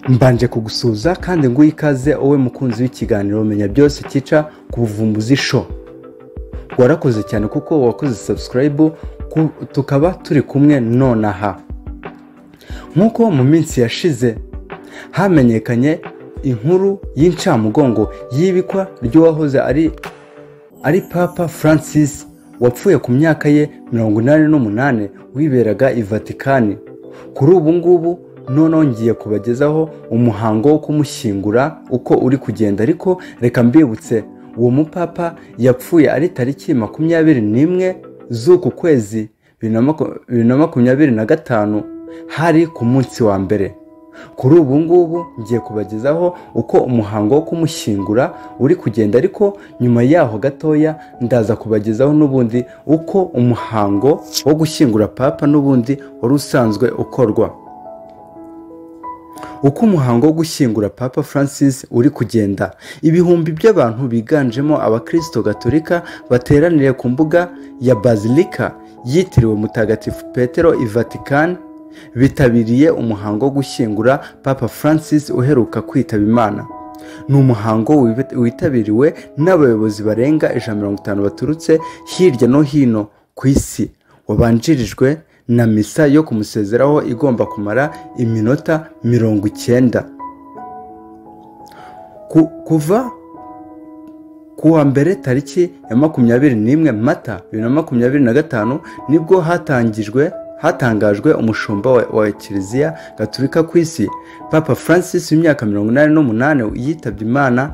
Mbanje kugusuza kandi nguha ikaze wowe mukunzi w'ikiganiro Menya Byose kica ku buvumbuzi show. Warakoze cyane kuko wakoze subscribe tukaba turi kumwe nonaha. Nkuko mu minsi yashize hamenyekanye inkuru y'incamugongo y'ibikwa ry'uwahoze ari Papa Francis wapfuye ku myaka ye 88 wiberaga i Vatican. Kuri ubu ngubu none ngiye kubagezaho umuhango wo kumushyingura uko uri kugenda, ariko reka mbibutse uwo mupapa yapfuye ari tariki 21 z'uku kwezi 2025 hari ku munsi wa mbere. Kuri ubu ngubu ngiye kubagezaho uko umuhango wo kumushyingura uri kugenda, ariko nyuma yaho gatoya ndaza kubagezaho n'ubundi uko umuhango wo gushyingura papa n'ubundi wari usanzwe ukorwa. Uko umuhango wo gushyingura Papa Francis uri kugenda, ibihumbi by'abantu biganjemo abakristo gatolika bateraniye ku mbuga ya Bazilika yitiriwe Mutagatifu Petero i Vatican bitabiriye umuhango wo gushyingura Papa Francis uheruka kwitaba Imana. Ni umuhango witabiriwe n'abayobozi barenga 150 baturutse hirya no hino ku isi, wabanjirijwe na misa yo kumusezeraho igomba kumara iminota 90. Kuva kuwa mbere tariki ya 21 Mata 2025 nibwo hatangajwe umushumba wa Kiliziya Gatolika ku isi Papa Francis w'imyaka 88 yitabye Imana.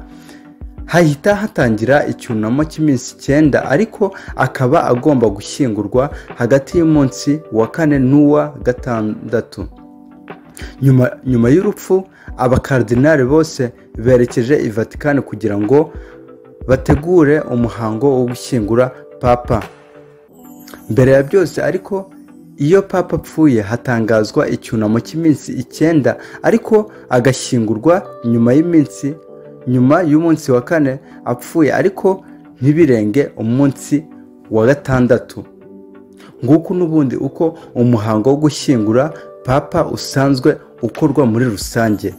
Hahita hatangira icyunamo cy'iminsi 9, ariko akaba agomba gushyingurwa hagati y'umunsi wa 4 n'uwa 6. Nyuma y'urupfu, abakardinali bose berekeje i Vatican kugira ngo bategure umuhango wo gushyingura papa. Mbere ya byose ariko, iyo papa apfuye hatangazwa icyunamo cy'iminsi 9, ariko agashyingurwa nyuma y'umunsi wa 4 apfuye, ariko ntibirenge umunsi wa 6. Nguko n'ubundi uko umuhango wo gushyingura papa usanzwe ukorwa muri rusange.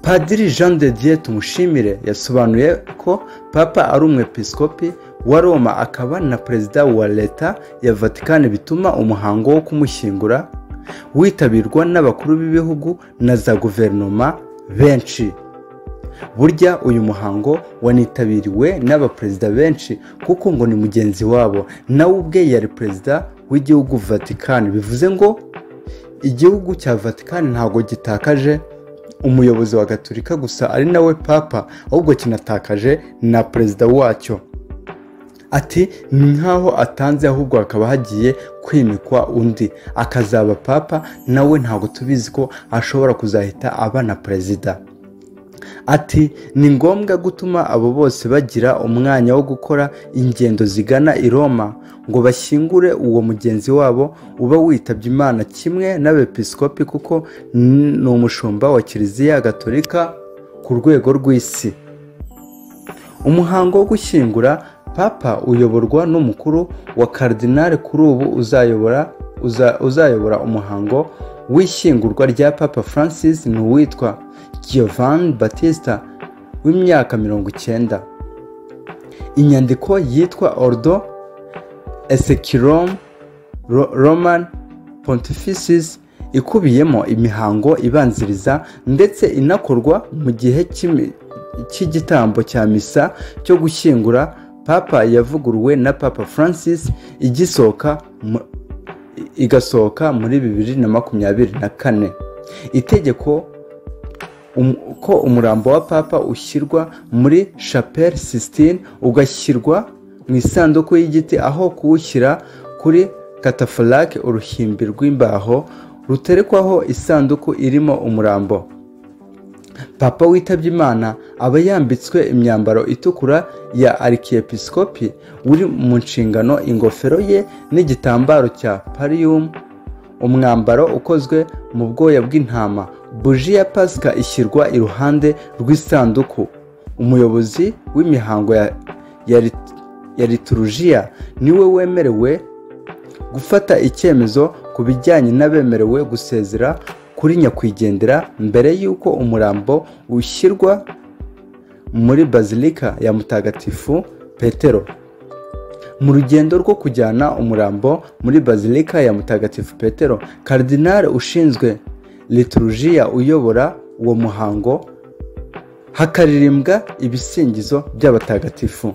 Padiri Jean de Dieu Tumushimire yasobanuye ko papa ari umwepiskopi wa Roma akaba na perezida wa leta ya Vatican, bituma umuhango wo kumushyingura witabirwa n'abakuru b'ibihugu na za guverinoma benshi. Burya uyu muhango wanitabiriwe n'abaperezida benshi kuko ngo ni mugenzi wabo, nawe ubwe yari perezida w'igihugu Vatican. Bivuze ngo igihugu cya Vatican ntago gitakaje umuyobozi wa Gatolika gusa ari nawe papa, ahubwo kinatakaje na perezida wacyo. Ati ni nkaho atanze, ahubwo hakaba hagiye kwimikwa undi akazaba papa, nawe ntago tubizi ko ashobora kuzahita aba na perezida. Ati ni ngombwa gutuma abo bose bagira umwanya wo gukora ingendo zigana i Roma ngo bashyingure uwo mugenzi wabo uba witabye Imana, kimwe n'abepiskopi kuko ni umushumba wa Kiliziya Gatolika ku rwego rw'isi. Umuhango wo gushyingura papa uyoborwa n'umukuru wa kardinali. Kuri ubu uzayobora umuhango w'ishyingurwa rya Papa Francis ni uwitwa Giovanni Battista w'imyaka 90. Inyandiko yitwa Ordo Ecclesiarum Roman Pontificis ikubiyemo imihango ibanziriza ndetse inakorwa mu gihe cy'igitambo cya misa cyo gushyingura papa yavuguruwe na Papa Francis igasohoka muri 2024. Itegeko ko umurambo wa papa ushyirwa muri Chapelle Sistine ugashyirwa mu isanduku y'igiti, aho kuwushyira kuri catafalque uruhimbi rw'imbaho ruterekwaho isanduku irimo umurambo. Papa witabye Imana aba yambitswe imyambaro itukura ya archiepiscopi uri mu nshingano, ingofero ye n'igitambaro cya pallium, umwambaro ukozwe mu bwoya bw'intama. Buji ya Pasika ishyirwa iruhande rw'isanduku. Umuyobozi w'imihango ya liturujia niwe wemerewe gufata icyemezo ku bijyanye n'abemerewe gusezera kuri nyakwigendera mbere y'uko umurambo ushyirwa muri bazilika ya Mutagatifu Petero. Mu rugendo rwo kujyana umurambo muri bazilika ya Mutagatifu Petero, Karidinali ushinzwe liturujia uyobora uwo muhango, hakaririmbwa ibisingizo by'abatagatifu.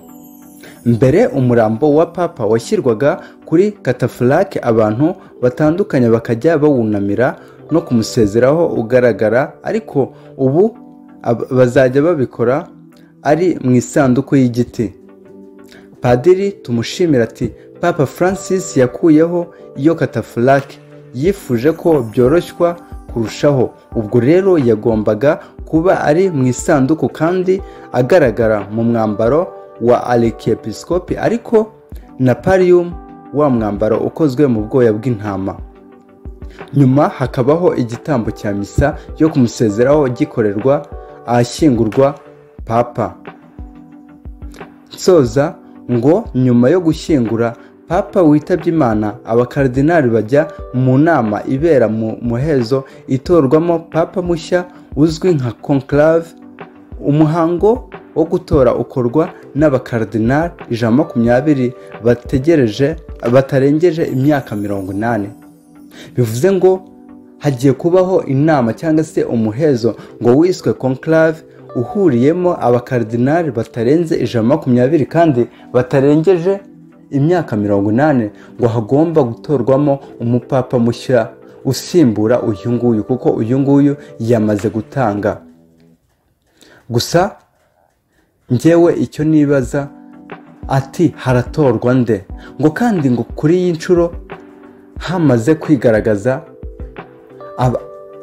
Mbere umurambo wa papa washyirwaga kuri katafalake, abantu batandukanye bakajya bawunamira no kumusezeraho ugaragara, ariko ubu bazajya babikora ari mu isanduku y'igiti. Padiri Tumushimira ati Papa Francis yakuyeho iyo katafalake, yifuje ko byoroshywa kurushaho. Ubwo rero yagombaga kuba ari mu isanduku kandi agaragara mu mwambaro wa arikiepiskopi, ariko na pallium, wa mwambaro ukozwe mu bwoya bw'intama. Nyuma hakabaho igitambo cya misa yo kumusezeraho gikorerwa ahashyingurwa papa. Nsoza ngo nyuma yo gushyingura papa witabye Imana, abakardinali bajya mu nama ibera mu muhezo itorwamo papa mushya uzwi nka conclave. Umuhango wo gutora ukorwa n'abakardinali 120 batarengeje imyaka 80. Bivuze ngo hagiye kubaho inama cyangwa se umuhezo ngo wiswe conclave, uhuriyemo abakardinali batarenze 120 kandi batarengeje imyaka 80, ngo hagomba gutorwamo umupapa mushya usimbura uyu nguyu, kuko uyu nguyu yamaze gutanga. Gusa njyewe icyo nibaza, ati haratorwa nde? Ngo kandi ngo kuri iyi nshuro hamaze kwigaragaza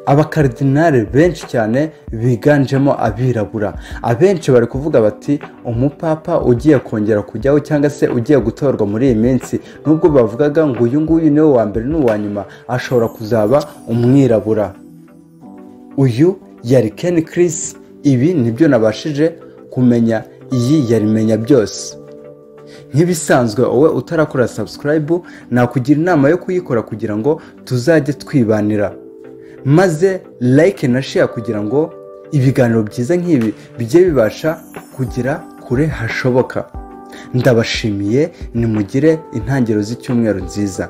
abakardinali benshi cyane biganjemo abirabura. Abenshi bari kuvuga bati umupapa ugiye kongera kujyaho cyangwa se ugiye gutorwa muri iyi minsi, nubwo bavugaga ngo uyu nguyu niwe wa mbere n'uwa nyuma, ashobora kuzaba umwirabura. Uyu yari Ken Chris. Ibi nibyo nabashije kumenya, iyi yari Menya Byose. Nk'ibisanzwe wowe utarakora subscribe, nakugira inama yo kuyikora kugira ngo tuzajye twibanira, maze like na share kugira ngo ibiganiro byiza nk'ibi bijye bibasha kugira kure hashoboka. Ndabashimiye, nimugire intangiriro z'icyumweru nziza.